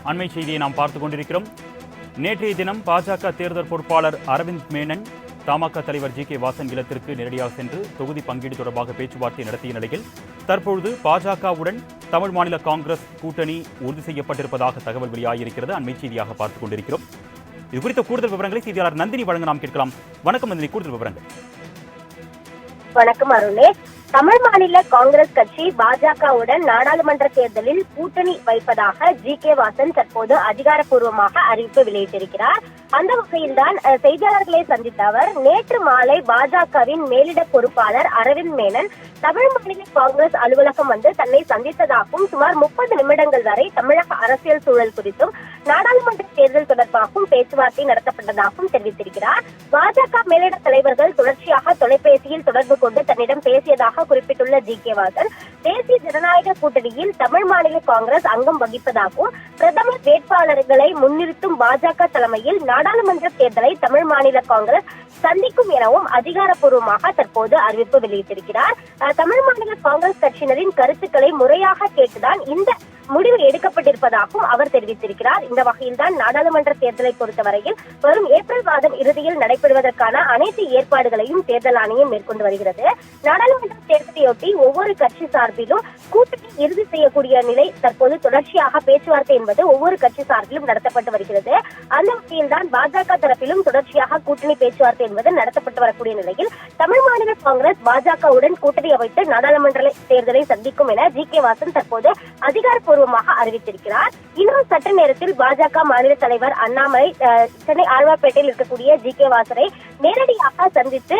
அண்மை செய்தியை நாம் பார்த்துக் கொண்டிருக்கிறோம். நேற்றைய தினம் பாஜக தேர்தல் பொறுப்பாளர் அரவிந்த் மேனன் தமாக தலைவர் ஜி.கே. வாசன் இல்லத்திற்கு நேரடியாக சென்று தொகுதி பங்கீடு தொடர்பாக பேச்சுவார்த்தை நடத்திய நிலையில் தற்பொழுது பாஜகவுடன் தமிழ் மாநில காங்கிரஸ் கூட்டணி உறுதி செய்யப்பட்டிருப்பதாக தகவல் வெளியாகியிருக்கிறது. அண்மை செய்தியாக பார்த்துக் கொண்டிருக்கிறோம். இது குறித்த கூடுதல் விவரங்களை செய்தியாளர் நந்தினி வழங்க நாம் கேட்கலாம். வணக்கம் நந்தினி, கூடுதல் விவரங்கள். வணக்கம் அருணே. தமிழ் மாநில காங்கிரஸ் கட்சி பாஜகவுடன் நாடாளுமன்ற தேர்தலில் கூட்டணி வைப்பதாக ஜி.கே. வாசன் தற்போது அதிகாரப்பூர்வமாக அறிவிப்பு வெளியிட்டிருக்கிறார். அந்த வகையில்தான் செய்தியாளர்களை சந்தித்த அவர் நேற்று மாலை பாஜகவின் மேலிட பொறுப்பாளர் அரவிந்த் மேனன் தமிழ் மாநில காங்கிரஸ் அலுவலகம் வந்து தன்னை சந்தித்ததாகவும் சுமார் 30 நிமிடங்கள் வரை தமிழக அரசியல் சூழல் குறித்தும் நாடாளுமன்ற தேர்தல் தொடர்பாகவும் பேச்சுவார்த்தை நடத்தப்பட்டதாகவும் தெரிவித்திருக்கிறார். பாஜக மேலிட தலைவர்கள் தொடர்ச்சியாக தொலைபேசியில் தொடர்பு கொண்டு தன்னிடம் பேசியதாக குறிப்பிட்டுள்ள ஜி.கே. வாசன் தேசிய ஜனநாயக கூட்டணியில் தமிழ் மாநில காங்கிரஸ் அங்கம் வகிப்பதாகவும் பிரதமர் வேட்பாளர்களை முன்னிறுத்தும் பாஜக தலைமையில் நாடாளுமன்ற தேர்தலை தமிழ் மாநில காங்கிரஸ் சந்திக்கும் எனவும் அதிகாரப்பூர்வமாக தற்போது அறிவிப்பு வெளியிட்டிருக்கிறார். தமிழ் மாநில காங்கிரஸ் கட்சியினரின் கருத்துக்களை முறையாக கேட்டுதான் இந்த முடிவு எடுக்கப்பட்டிருப்பதாகவும் அவர் தெரிவித்திருக்கிறார். இந்த வகையில்தான் நாடாளுமன்ற தேர்தலை பொறுத்தவரையில் வரும் ஏப்ரல் மாதம் இறுதியில் நடைபெறுவதற்கான அனைத்து ஏற்பாடுகளையும் தேர்தல் ஆணையம் மேற்கொண்டு வருகிறது. நாடாளுமன்ற தேர்தலையொட்டி ஒவ்வொரு கட்சி சார்பிலும் கூட்டணி இறுதி செய்யக்கூடிய நிலை தற்போது தொடர்ச்சியாக பேச்சுவார்த்தை என்பது ஒவ்வொரு கட்சி சார்பிலும் நடத்தப்பட்டு வருகிறது. அந்த வகையில்தான் பாஜக தரப்பிலும் தொடர்ச்சியாக கூட்டணி பேச்சுவார்த்தை என்பது நடத்தப்பட்டு வரக்கூடிய நிலையில் தமிழ் மாநில காங்கிரஸ் பாஜகவுடன் கூட்டணி அமைத்து நாடாளுமன்ற தேர்தலை சந்திக்கும் என ஜி.கே. வாசன் தற்போது அதிகாரப்பூர்வமாக அறிவித்திருக்கிறார். இன்னும் சற்று நேரத்தில் பாஜக மாநில தலைவர் அண்ணாமலை சென்னை ஆழ்வார்பேட்டையில் இருக்கக்கூடிய ஜி.கே. வாசனை நேரடியாக சந்தித்து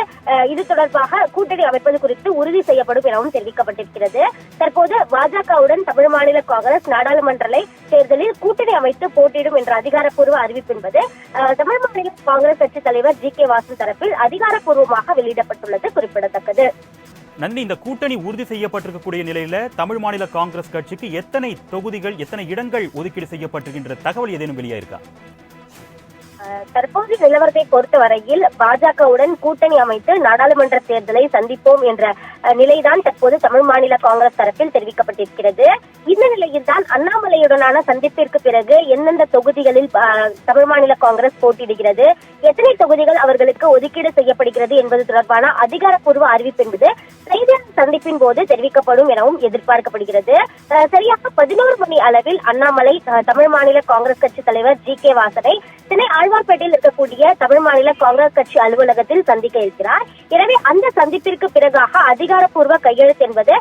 இது தொடர்பாக கூட்டணி அமைப்பது குறித்து உறுதி செய்யப்படும் எனவும் தெரிவிக்கப்பட்டிருக்கிறது. தற்போது பாஜகவுடன் தமிழ் மாநில காங்கிரஸ் நாடாளுமன்ற தேர்தலில் கூட்டணி அமைத்து போட்டியிடும் என்ற அதிகாரப்பூர்வ அறிவிப்பு என்பது தமிழ் மாநில காங்கிரஸ் கட்சி தலைவர் ஜி.கே. வாசன் தரப்பில் அதிகாரப்பூர்வமாக வெளியிடப்பட்டுள்ளது குறிப்பிடத்தக்கது. நந்தினி, இந்த கூட்டணி உறுதி செய்யப்பட்டிருக்கக்கூடிய நிலையில தமிழ் மாநில காங்கிரஸ் கட்சிக்கு எத்தனை தொகுதிகள், எத்தனை இடங்கள் ஒதுக்கீடு செய்யப்பட்டிருக்கின்ற தகவல் ஏதேனும் வெளியாயிருக்கா? தற்போது நிலவரத்தை பொறுத்தவரையில் பாஜகவுடன் கூட்டணி அமைத்து நாடாளுமன்ற தேர்தலை சந்திப்போம் என்ற நிலைதான் தற்போது தமிழ் மாநில காங்கிரஸ் தரப்பில் தெரிவிக்கப்பட்டிருக்கிறது. இந்த நிலையில்தான் அண்ணாமலையுடனான சந்திப்பிற்கு பிறகு எந்தெந்த தொகுதிகளில் தமிழ் மாநில காங்கிரஸ் போட்டியிடுகிறது, எத்தனை தொகுதிகள் அவர்களுக்கு ஒதுக்கீடு செய்யப்படுகிறது என்பது தொடர்பான அதிகாரப்பூர்வ அறிவிப்பு என்பது செய்தியாளர் சந்திப்பின் போது தெரிவிக்கப்படும் எனவும் எதிர்பார்க்கப்படுகிறது. சரியாக 11 மணி அளவில் அண்ணாமலை தமிழ் மாநில காங்கிரஸ் கட்சி தலைவர் ஜி.கே. வாசனை சென்னை ஆழ்வார்பேட்டையில் இருக்கக்கூடிய தமிழ் மாநில காங்கிரஸ் கட்சி அலுவலகத்தில் சந்திக்க இருக்கிறார். எனவே அந்த சந்திப்பிற்கு பிறகாக அதிகாரப்பூர்வ கையெழுத்து என்பது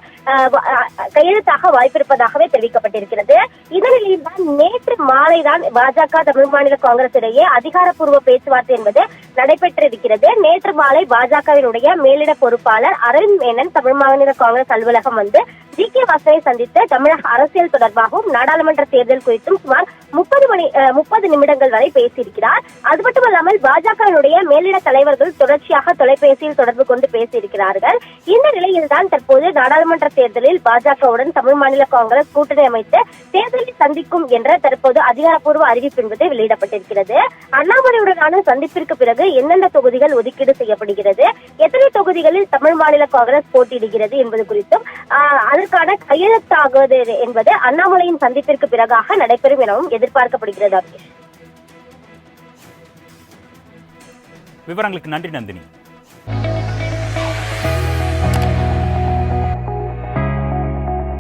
கையெழுத்தாக வாய்ப்பிருப்பதாகவே தெரிவிக்கப்பட்டிருக்கிறது. இதனில் தான் நேற்று மாலைதான் பாஜக தமிழ் மாநில காங்கிரஸ் இடையே அதிகாரப்பூர்வ பேச்சுவார்த்தை என்பது நடைபெற்றிருக்கிறது. நேற்று மாலை பாஜகவினுடைய மேலிட பொறுப்பாளர் அரவிந்த் மேனன் தமிழ் மாநில காங்கிரஸ் அலுவலகம் வந்து ஜி.கே. வாசனை சந்தித்து தமிழக அரசியல் தொடர்பாகவும் நாடாளுமன்ற தேர்தல் குறித்தும் சுமார் 30 நிமிடங்கள் வரை பேசியிருக்கிறார். அது மட்டுமல்லாமல் பாஜகவினுடைய மேலிட தலைவர்கள் தொடர்ச்சியாக தொலைபேசியில் தொடர்பு கொண்டு பேசியிருக்கிறார்கள். இந்த நிலையில்தான் தற்போது நாடாளுமன்ற தேர்தலில் பாஜகவுடன் தமிழ் மாநில காங்கிரஸ் கூட்டணி அமைத்து தேர்தலை சந்திக்கும் என்ற தற்போது அதிகாரப்பூர்வ அறிவிப்பு என்பது வெளியிடப்பட்டிருக்கிறது. அண்ணாமலையுடனான சந்திப்பிற்கு பிறகு எந்தெந்த தொகுதிகள் ஒதுக்கீடு செய்யப்படுகிறது, எத்தனை தொகுதிகளில் தமிழ் மாநில காங்கிரஸ் போட்டியிடுகிறது என்பது குறித்தும் அதற்கான கையெழுத்தாகுவது என்பது அண்ணாமலையின் சந்திப்பிற்கு பிறகாக நடைபெறும் எனவும் எதிர்பார்க்கப்படுகிறது. விவரங்களுக்கு நன்றி நந்தினி.